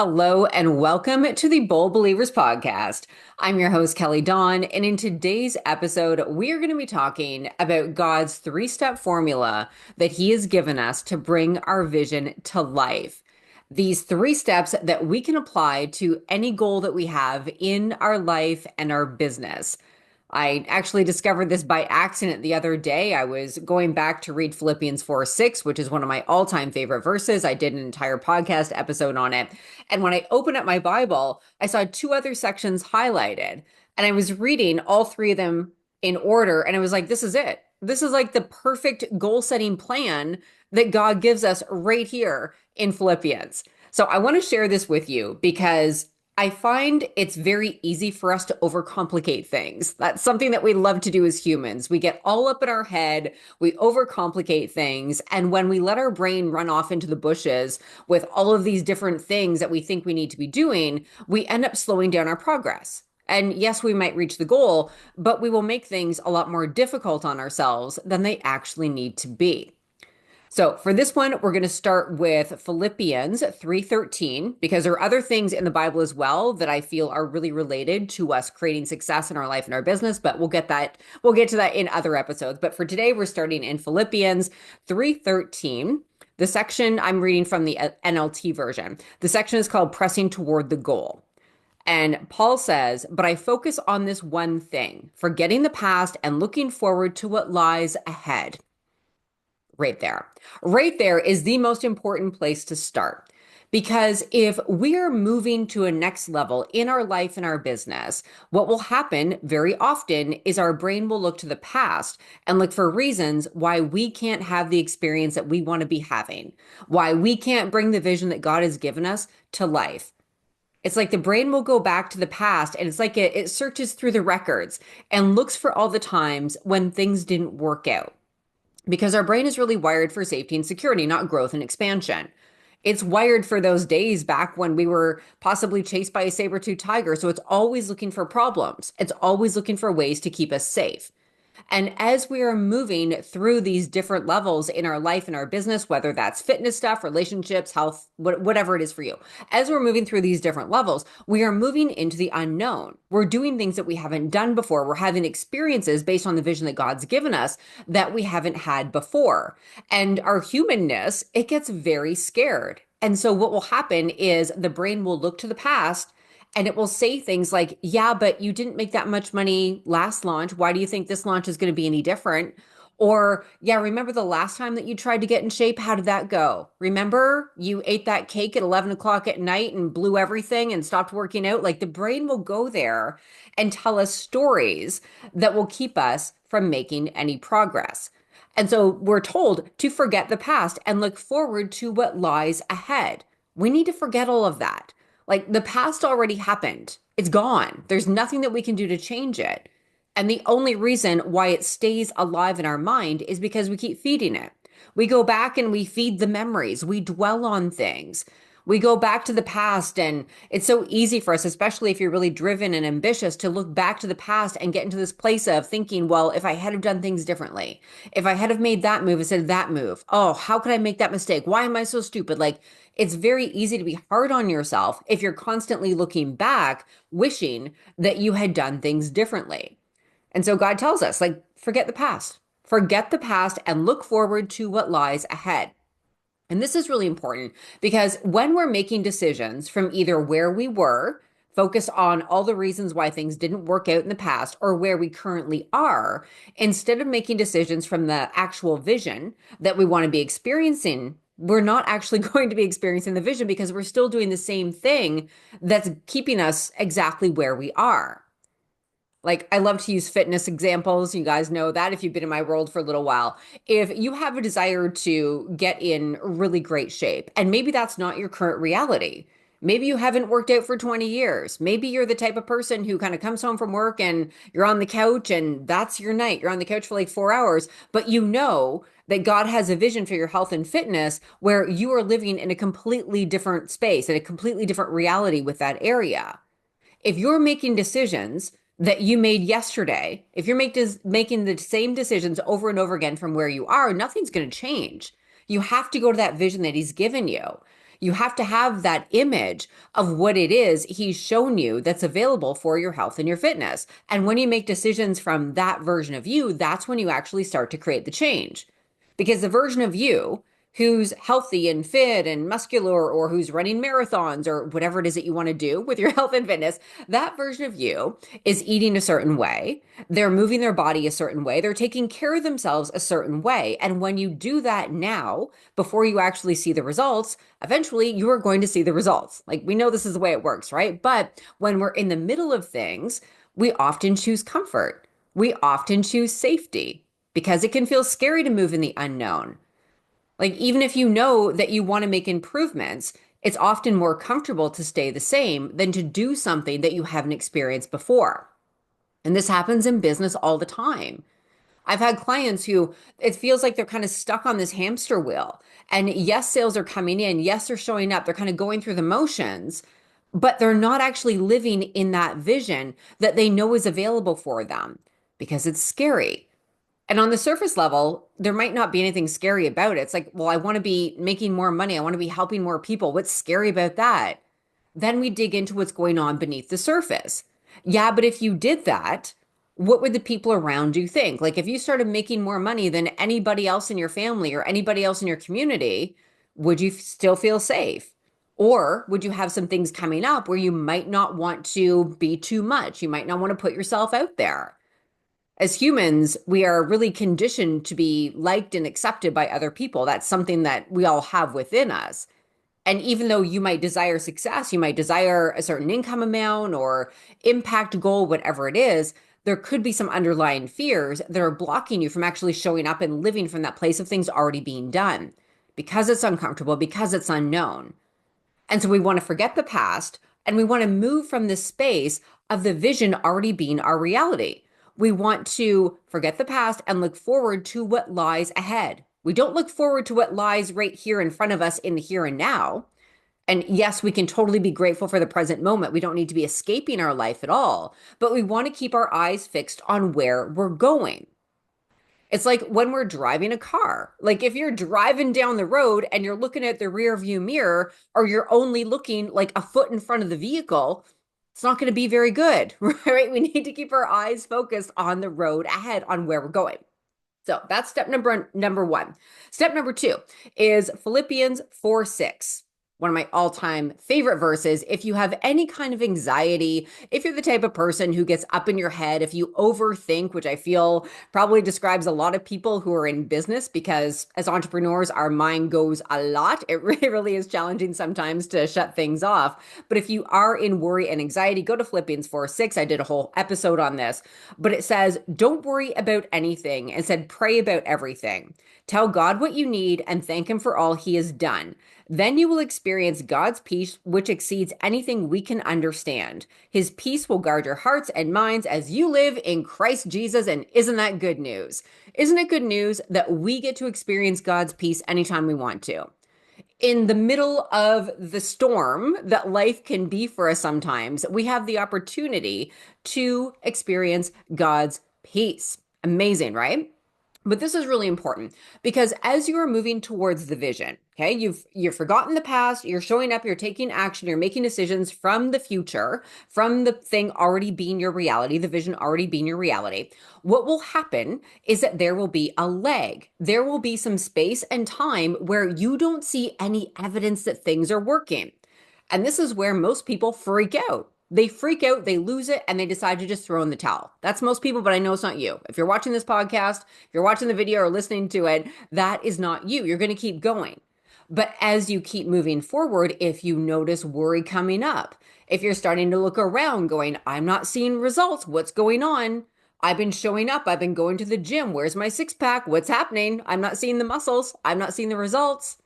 Hello and welcome to the Bold Believers podcast. I'm your host, Kelly Dawn, and in today's episode, we are going to be talking about God's three-step formula that He has given us to bring our vision to life. These three steps that we can apply to any goal that we have in our life and our business. I actually discovered this by accident the other day. I was going back to read Philippians 4:6, which is one of my all-time favorite verses. I did an entire podcast episode on it. And when I opened up my Bible, I saw two other sections highlighted. And I was reading all three of them in order. And I was like, this is it. This is like the perfect goal setting plan that God gives us right here in Philippians. So I want to share this with you because I find it's very easy for us to overcomplicate things. That's something that we love to do as humans. We get all up in our head, we overcomplicate things, and when we let our brain run off into the bushes with all of these different things that we think we need to be doing, we end up slowing down our progress. And yes, we might reach the goal, but we will make things a lot more difficult on ourselves than they actually need to be. So for this one, we're going to start with Philippians 3:13 because there are other things in the Bible as well that I feel are really related to us creating success in our life and our business, but we'll get to that in other episodes. But for today, we're starting in Philippians 3:13. The section I'm reading from the NLT version. The section is called Pressing Toward the Goal. And Paul says, "But I focus on this one thing, forgetting the past and looking forward to what lies ahead." Right there. Right there is the most important place to start. Because if we're moving to a next level in our life and our business, what will happen very often is our brain will look to the past and look for reasons why we can't have the experience that we want to be having, why we can't bring the vision that God has given us to life. It's like the brain will go back to the past and it's like it searches through the records and looks for all the times when things didn't work out. Because our brain is really wired for safety and security, not growth and expansion. It's wired for those days back when we were possibly chased by a saber-toothed tiger. So it's always looking for problems. It's always looking for ways to keep us safe. And as we are moving through these different levels in our life and our business, whether that's fitness stuff, relationships, health, whatever it is for you, as we're moving through these different levels, we are moving into the unknown. We're doing things that we haven't done before. We're having experiences based on the vision that God's given us that we haven't had before. And our humanness, it gets very scared. And so what will happen is the brain will look to the past and it will say things like, yeah, but you didn't make that much money last launch. Why do you think this launch is going to be any different? Or, yeah, remember the last time that you tried to get in shape? How did that go? Remember you ate that cake at 11 o'clock at night and blew everything and stopped working out? Like the brain will go there and tell us stories that will keep us from making any progress. And so we're told to forget the past and look forward to what lies ahead. We need to forget all of that. Like the past already happened. It's gone. There's nothing that we can do to change it. And the only reason why it stays alive in our mind is because we keep feeding it. We go back and we feed the memories. We dwell on things. We go back to the past, and it's so easy for us, especially if you're really driven and ambitious, to look back to the past and get into this place of thinking, well, if I had have done things differently, if I had have made that move instead of that move, oh, how could I make that mistake? Why am I so stupid? Like, it's very easy to be hard on yourself if you're constantly looking back, wishing that you had done things differently. And so God tells us, like, forget the past and look forward to what lies ahead. And this is really important because when we're making decisions from either where we were, focus on all the reasons why things didn't work out in the past, or where we currently are, instead of making decisions from the actual vision that we want to be experiencing, we're not actually going to be experiencing the vision because we're still doing the same thing that's keeping us exactly where we are. Like, I love to use fitness examples. You guys know that if you've been in my world for a little while. If you have a desire to get in really great shape, and maybe that's not your current reality. Maybe you haven't worked out for 20 years. Maybe you're the type of person who kind of comes home from work and you're on the couch and that's your night. You're on the couch for like 4 hours, but you know that God has a vision for your health and fitness where you are living in a completely different space, in a completely different reality with that area. If you're making decisions that you made yesterday, if you're making the same decisions over and over again from where you are, nothing's going to change. You have to go to that vision that he's given you. You have to have that image of what it is he's shown you that's available for your health and your fitness. And when you make decisions from that version of you, that's when you actually start to create the change. Because the version of you who's healthy and fit and muscular, or who's running marathons or whatever it is that you want to do with your health and fitness, that version of you is eating a certain way. They're moving their body a certain way. They're taking care of themselves a certain way. And when you do that now, before you actually see the results, eventually you are going to see the results. Like, we know this is the way it works, right? But when we're in the middle of things, we often choose comfort. We often choose safety because it can feel scary to move in the unknown. Like, even if you know that you want to make improvements, it's often more comfortable to stay the same than to do something that you haven't experienced before. And this happens in business all the time. I've had clients who it feels like they're kind of stuck on this hamster wheel. And yes, sales are coming in. Yes, they're showing up. They're kind of going through the motions, but they're not actually living in that vision that they know is available for them because it's scary. And on the surface level, there might not be anything scary about it. It's like, well, I want to be making more money. I want to be helping more people. What's scary about that? Then we dig into what's going on beneath the surface. Yeah, but if you did that, what would the people around you think? Like, if you started making more money than anybody else in your family or anybody else in your community, would you still feel safe? Or would you have some things coming up where you might not want to be too much? You might not want to put yourself out there. As humans, we are really conditioned to be liked and accepted by other people. That's something that we all have within us. And even though you might desire success, you might desire a certain income amount or impact goal, whatever it is, there could be some underlying fears that are blocking you from actually showing up and living from that place of things already being done because it's uncomfortable, because it's unknown. And so we want to forget the past and we want to move from this space of the vision already being our reality. We want to forget the past and look forward to what lies ahead. We don't look forward to what lies right here in front of us in the here and now. And yes, we can totally be grateful for the present moment. We don't need to be escaping our life at all, but we want to keep our eyes fixed on where we're going. It's like when we're driving a car. Like, if you're driving down the road and you're looking at the rear view mirror, or you're only looking like a foot in front of the vehicle, it's not going to be very good, right? We need to keep our eyes focused on the road ahead, on where we're going. So that's step number one. Step number two is Philippians 4:6. One of my all-time favorite verses. If you have any kind of anxiety, if you're the type of person who gets up in your head, if you overthink, which I feel probably describes a lot of people who are in business, because as entrepreneurs, our mind goes a lot. It really is challenging sometimes to shut things off. But if you are in worry and anxiety, go to Philippians 4:6. I did a whole episode on this, but it says, don't worry about anything. Instead, pray about everything. Tell God what you need and thank him for all he has done. Then you will experience God's peace, which exceeds anything we can understand. His peace will guard your hearts and minds as you live in Christ Jesus. And isn't that good news? Isn't it good news that we get to experience God's peace anytime we want to? In the middle of the storm that life can be for us sometimes, we have the opportunity to experience God's peace. Amazing, right? But this is really important because as you are moving towards the vision, okay, you've forgotten the past, you're showing up, you're taking action, you're making decisions from the future, from the thing already being your reality, the vision already being your reality. What will happen is that there will be a lag. There will be some space and time where you don't see any evidence that things are working. And this is where most people freak out. They freak out, they lose it, and they decide to just throw in the towel. That's most people, but I know it's not you. If you're watching this podcast, if you're watching the video or listening to it, that is not you. You're going to keep going. But as you keep moving forward, if you notice worry coming up, if you're starting to look around going, I'm not seeing results, what's going on? I've been showing up, I've been going to the gym, where's my six pack? What's happening? I'm not seeing the muscles, I'm not seeing the results.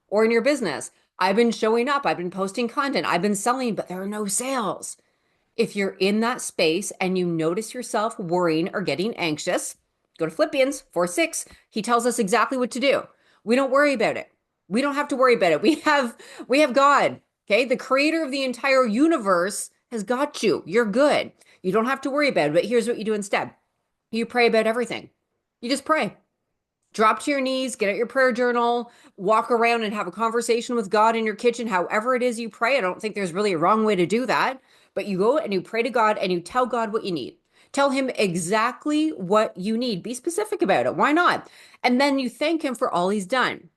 Or in your business, I've been showing up, I've been posting content, I've been selling, but there are no sales. If you're in that space and you notice yourself worrying or getting anxious, go to Philippians 4:6. He tells us exactly what to do. We don't worry about it. We don't have to worry about it. We have God, okay? The creator of the entire universe has got you. You're good. You don't have to worry about it. But here's what you do instead. You pray about everything. You just pray. Drop to your knees, get out your prayer journal, walk around and have a conversation with God in your kitchen, however it is you pray. I don't think there's really a wrong way to do that, but you go and you pray to God and you tell God what you need. Tell him exactly what you need. Be specific about it. Why not? And then you thank him for all he's done.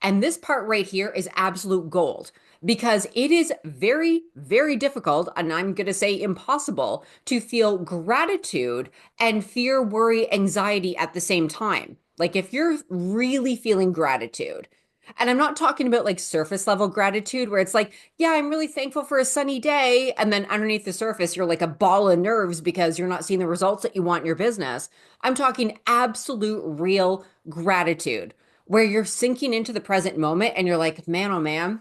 And this part right here is absolute gold because it is very, very difficult, and I'm going to say impossible, to feel gratitude and fear, worry, anxiety at the same time. Like if you're really feeling gratitude, and I'm not talking about like surface level gratitude where it's like, yeah, I'm really thankful for a sunny day. And then underneath the surface, you're like a ball of nerves because you're not seeing the results that you want in your business. I'm talking absolute real gratitude where you're sinking into the present moment and you're like, man, oh man,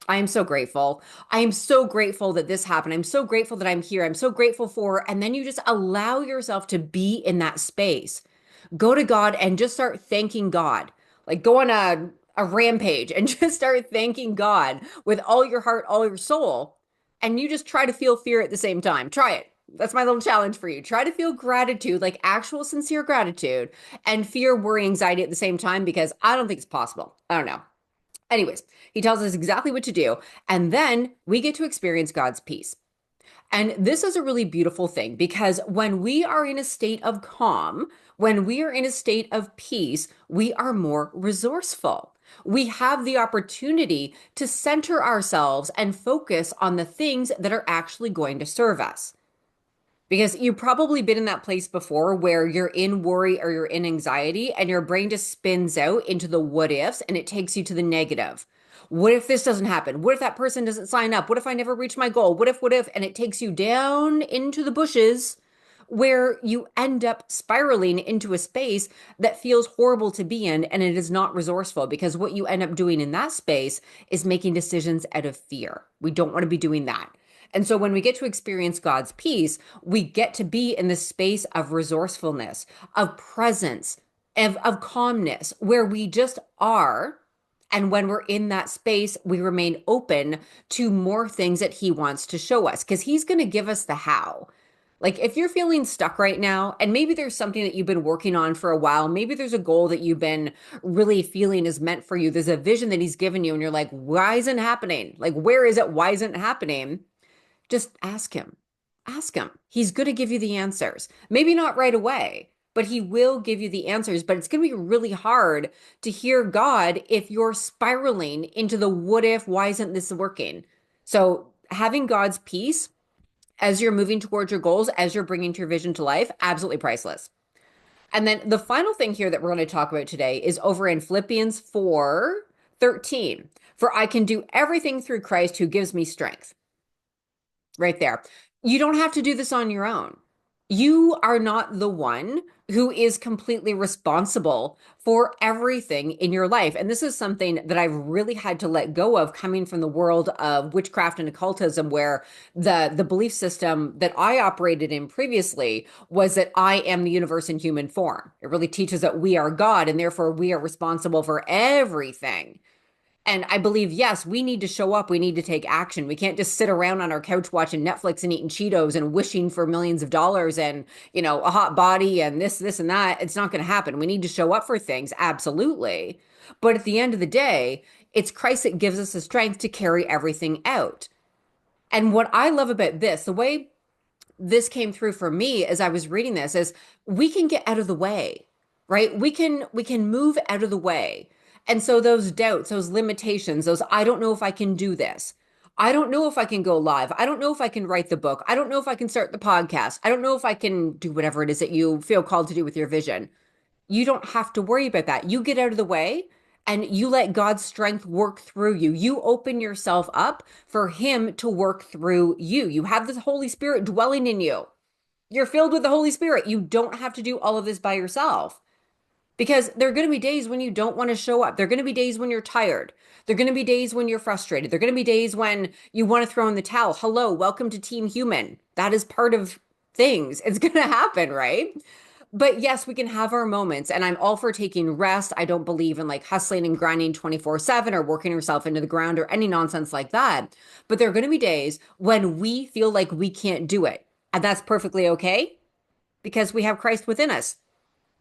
I am so grateful. I am so grateful that this happened. I'm so grateful that I'm here. I'm so grateful for, and then you just allow yourself to be in that space. Go to God and just start thanking God. Like go on a rampage and just start thanking God with all your heart, all your soul. And you just try to feel fear at the same time. Try it. That's my little challenge for you. Try to feel gratitude, like actual sincere gratitude, and fear, worry, anxiety at the same time because I don't think it's possible. I don't know. Anyways, he tells us exactly what to do. And then we get to experience God's peace. And this is a really beautiful thing because when we are in a state of calm, when we are in a state of peace, we are more resourceful. We have the opportunity to center ourselves and focus on the things that are actually going to serve us. Because you've probably been in that place before where you're in worry or you're in anxiety and your brain just spins out into the what ifs and it takes you to the negative. What if this doesn't happen? What if that person doesn't sign up? What if I never reach my goal? What if? And it takes you down into the bushes where you end up spiraling into a space that feels horrible to be in and it is not resourceful because what you end up doing in that space is making decisions out of fear. We don't want to be doing that. And so when we get to experience God's peace, we get to be in the space of resourcefulness, of presence, of calmness, where we just are. And when we're in that space, we remain open to more things that he wants to show us because he's going to give us the how. Like if you're feeling stuck right now, and maybe there's something that you've been working on for a while, maybe there's a goal that you've been really feeling is meant for you. There's a vision that he's given you, and you're like, why isn't it happening? Like, where is it? Why isn't it happening? Just ask him. Ask him. He's going to give you the answers. Maybe not right away, but he will give you the answers. But it's going to be really hard to hear God if you're spiraling into the what if, why isn't this working? So having God's peace as you're moving towards your goals, as you're bringing your vision to life, absolutely priceless. And then the final thing here that we're going to talk about today is over in Philippians 4:13. For I can do everything through Christ who gives me strength. Right there. You don't have to do this on your own. You are not the one who is completely responsible for everything in your life. And this is something that I've really had to let go of coming from the world of witchcraft and occultism, where the belief system that I operated in previously was that I am the universe in human form. It really teaches that we are God and therefore we are responsible for everything. And I believe, yes, we need to show up. We need to take action. We can't just sit around on our couch watching Netflix and eating Cheetos and wishing for millions of dollars and, a hot body and this, and that. It's not going to happen. We need to show up for things. Absolutely. But at the end of the day, it's Christ that gives us the strength to carry everything out. And what I love about this, the way this came through for me as I was reading this is we can get out of the way, right? We can move out of the way. And so those doubts, those limitations, those I don't know if I can do this. I don't know if I can go live. I don't know if I can write the book. I don't know if I can start the podcast. I don't know if I can do whatever it is that you feel called to do with your vision. You don't have to worry about that. You get out of the way and you let God's strength work through you. You open yourself up for him to work through you. You have the Holy Spirit dwelling in you. You're filled with the Holy Spirit. You don't have to do all of this by yourself because there are going to be days when you don't want to show up. There are going to be days when you're tired. There are going to be days when you're frustrated. There are going to be days when you want to throw in the towel. Hello, welcome to Team Human. That is part of things. It's going to happen, right? But yes, we can have our moments. And I'm all for taking rest. I don't believe in like hustling and grinding 24/7 or working yourself into the ground or any nonsense like that. But there are going to be days when we feel like we can't do it. And that's perfectly okay because we have Christ within us.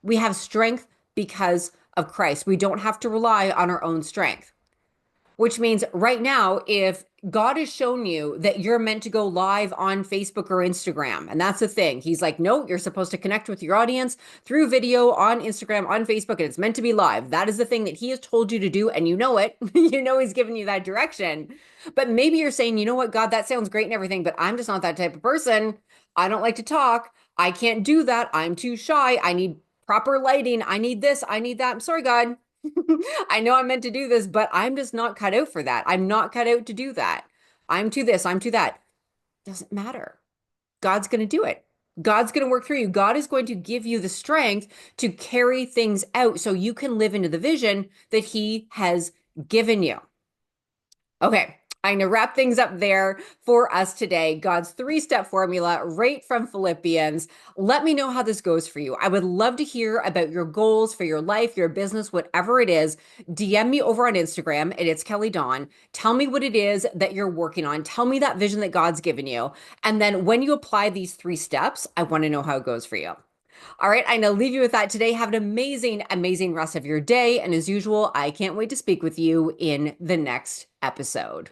We have strength because of Christ. We don't have to rely on our own strength. Which means right now, if God has shown you that you're meant to go live on Facebook or Instagram, and that's the thing, He's like, no, you're supposed to connect with your audience through video on Instagram, on Facebook, and it's meant to be live. That is the thing that He has told you to do, and you know it. You know He's given you that direction. But maybe you're saying, you know what, God, that sounds great and everything, but I'm just not that type of person. I don't like to talk. I can't do that. I'm too shy. I need proper lighting. I need this. I need that. I'm sorry, God. I know I'm meant to do this, but I'm just not cut out for that. I'm not cut out to do that. I'm to this, I'm to that. Doesn't matter. God's going to do it. God's going to work through you. God is going to give you the strength to carry things out so you can live into the vision that He has given you. Okay, I'm going to wrap things up there for us today. God's three-step formula, right from Philippians. Let me know how this goes for you. I would love to hear about your goals for your life, your business, whatever it is. DM me over on Instagram, and it's Kelly Dawn. Tell me what it is that you're working on. Tell me that vision that God's given you. And then when you apply these 3 steps, I want to know how it goes for you. All right, I'm going to leave you with that today. Have an amazing, amazing rest of your day. And as usual, I can't wait to speak with you in the next episode.